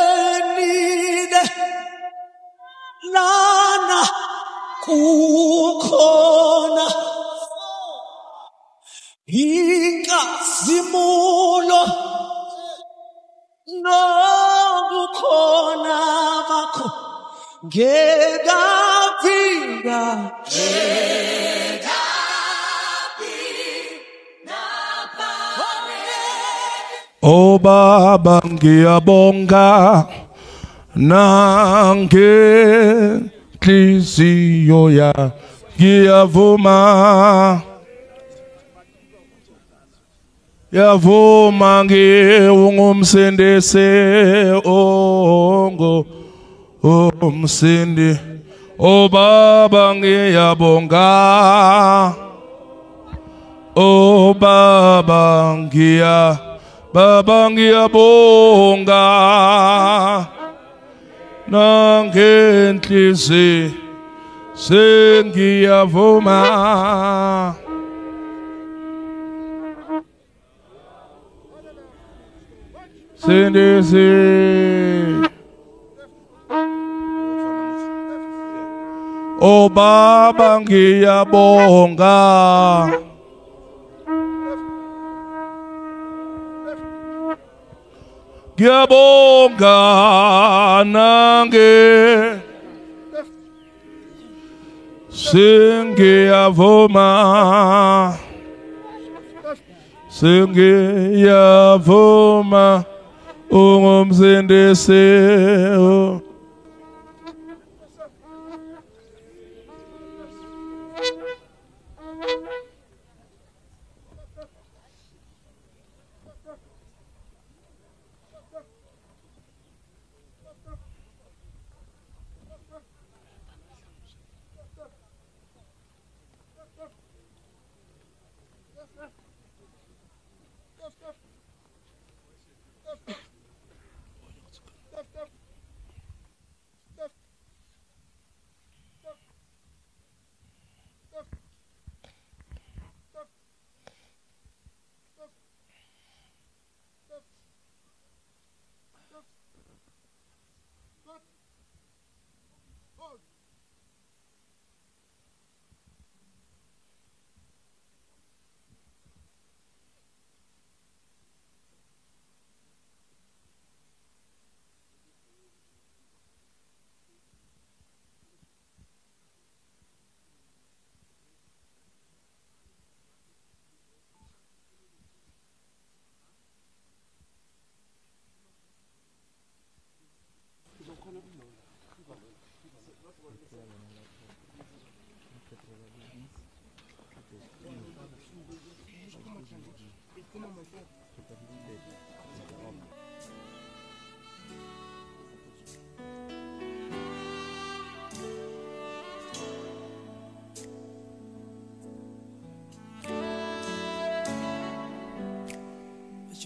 Singenile lana kukhona inkazimulo nokukhona bakho ngekafika Oh Baba ngiyabonga nangenhliziyo ya ngiyavuma yavuma ngiyungumsindisi ongo umsindi Oh Baba ngiyabonga Oh Baba ngiyabonga nangenhliziyo sengiyavuma sindisi Oh Baba ngiyabonga ngiyabonga nange sengiyavuma ungumsindisi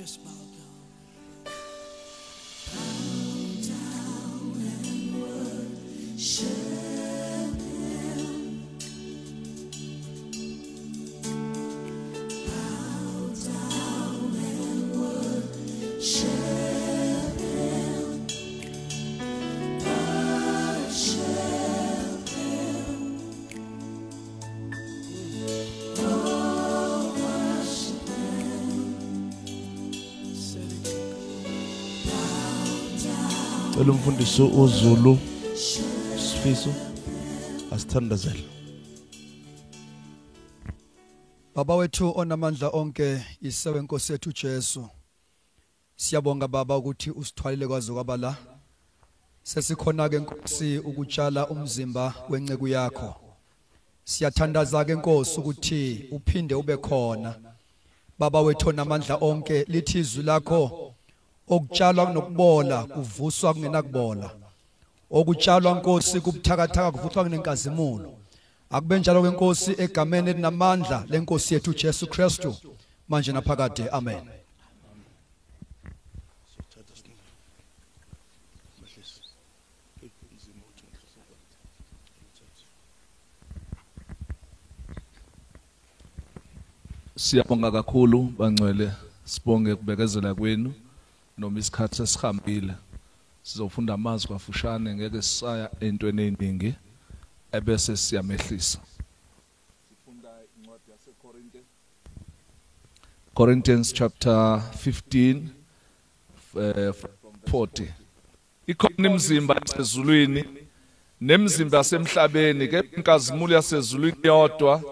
just bow down. Umfundisi uZulu Sifiso asithandazela. Baba wethu onamandla onke isewe Nkosi yethu Jesu. Siyabonga Baba ukuthi usithwalile kwaze kwaba la. Sesikhona ke Nkosi ukutshala umzimba wenceku yakho. Siyathandaza ke Nkosi ukuthi uphinde ube khona. Baba wethu onamandla onke lithi izwi lakho okutshalwa kunokubola kuvuswa kungenakubola okutshalwa Nkosi kubuthakathaka kuvuthwa kunenkazimulo akube njalo ke Nkosi egameni elinamandla leNkosi yethu Jesu Kristu manje naphakade amen. Siyabonga kakhulu bangcwele, sibonge kubekezela kwenu noma isikhathi sesihambile. Sizofunda amazwi kafushane ngeke sisaya entweni eziningi ebese siyamehlisa. Sifunda incwadi yaseKorinte. Corinthians chapter 15 from 40. Ikhona imizimba yasezulwini nemizimba yasemhlabeni, ke inkazimulo yasezulwini yodwa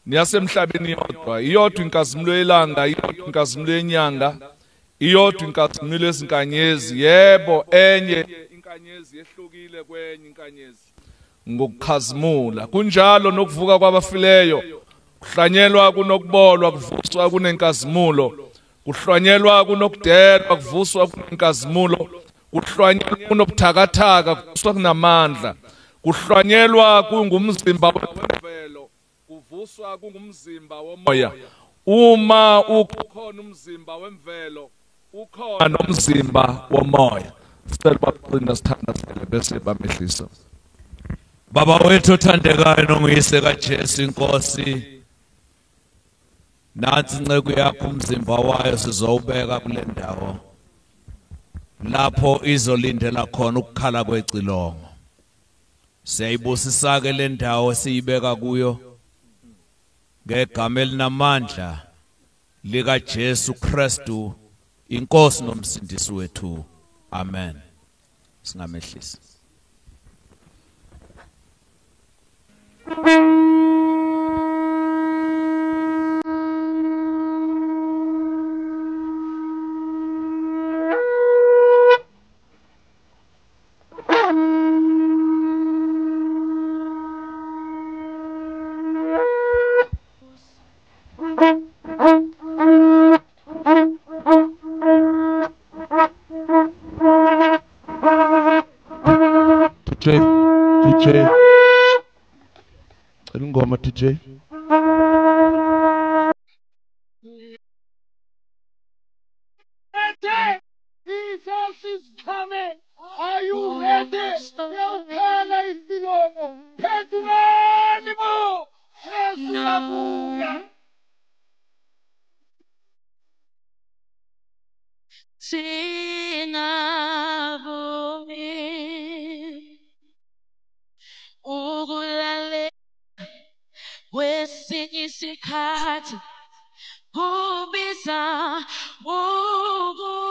niyasemhlabeni yodwa. Iyodwa inkazimulo yelanga, iyodwa inkazimulo yenyanga, iyodwa inkazimulo yezinkanyezi. Yebo, enye inkanyezi yehlukile kwenye inkanyezi ngokukhazimula. Kunjalo nokuvuka kwabafileyo kuhlanyelwa kunokubolwa kuvuswa kunenkazimulo, kuhlanyelwa kunokudelwa kuvuswa kunenkazimulo, kuhlanyelwa kunobuthakathaka kuvuswa kunamandla, kuhlanyelwa kungumzimba wemvelo kuvuswa kungumzimba womoya. Uma ukhona umzimba wemvelo ukhona nomzimba womoya. Sicela baqina sithandazele bese bamehlisa. Baba wethu othandekayo nonguyise kaJesu Inkosi, nansi inceke yakho umzimba wayo sizowubeka kule ndawo lapho izolindela khona ukukhala kwecilongo. Siyayibusisa ke le ndawo siyibeka kuyo ngegama elinamandla lika Jesu Kristu Inkosi nomsindisi wethu. Amen. Singamehlisa. DJ Ngoma DJ Jesus is coming. Are you ready? Ukulale kwesinye isikhathi kubiza ukuphila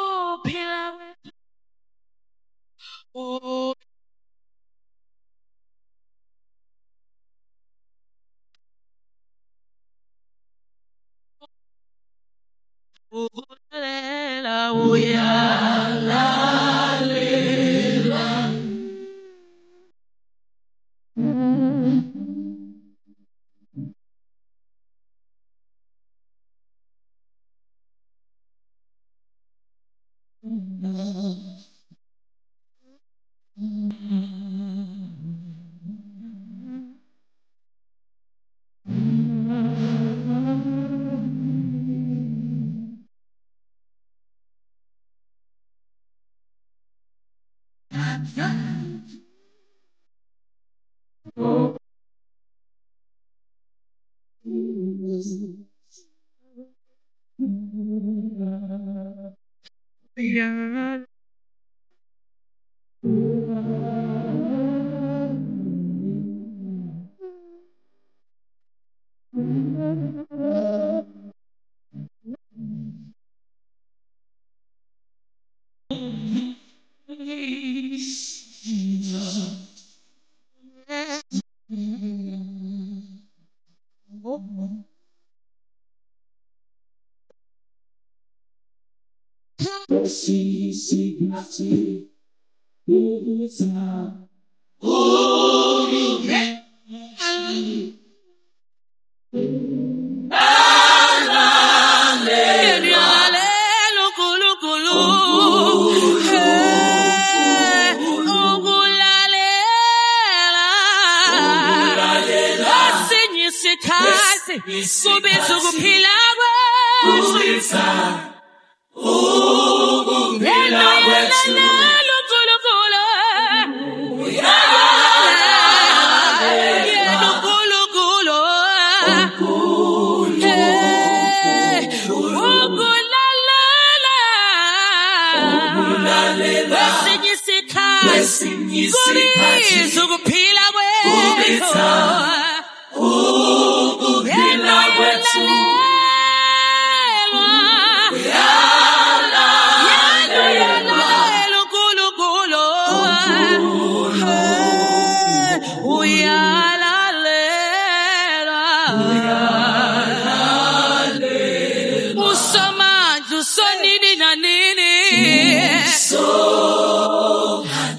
ukulalela uyalalela. Kubiza ukuphila kwethu ukuphila kwethu uNkulunkulu Usamandla usonini nanini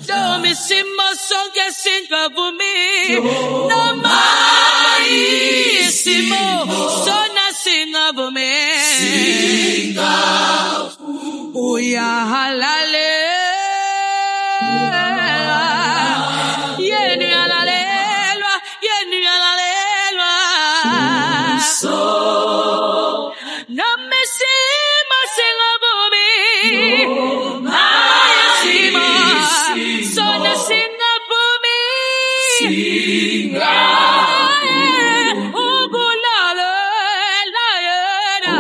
noma isimo sonke singavumi noma isimo sona singavumi uyahalalela yenu yalalelwa noma isimo singavumi isimo sona singavumi ukulalela yena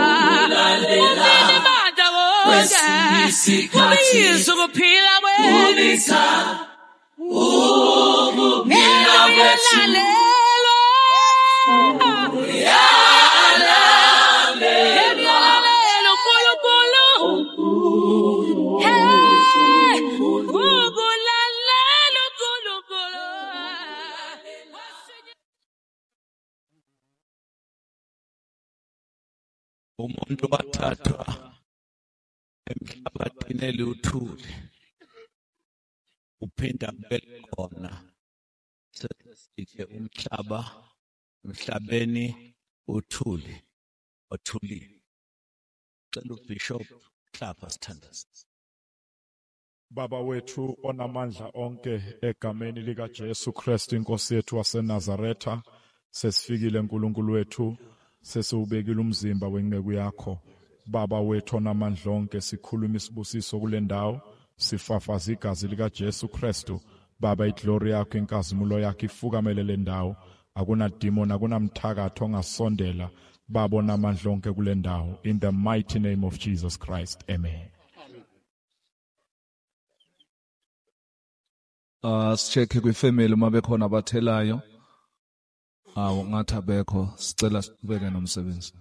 umini manda wonke ubiza ukuphila kwenu Umuntu wathathwa emhlabathini eluthuli uphinda kubele khona sesike emhlabeni uthuli othulile. Cela uBishop Klapha sithandaze. Baba wethu onamandla onke egameni lika Jesu Kristu inkosi yethu waseNazaretha sesifikile uNkulunkulu wethu sesiubekile umzimba wenceku yakho. Baba wethu onamandla onke sikhuluma isibusiso kule ndawo sifafaza igazi lika Jesu Kristu. Baba iglory yakho inkazimulo yakho ifukamele le ndawo akuna demon akunamthakatho ongasondela Baba onamandla onke kule ndawo in the mighty name of Jesus Christ amen. Sicheke kwifamily uma bekhona abathelayo ngathi abekho sicela sibeke nomsebenzi.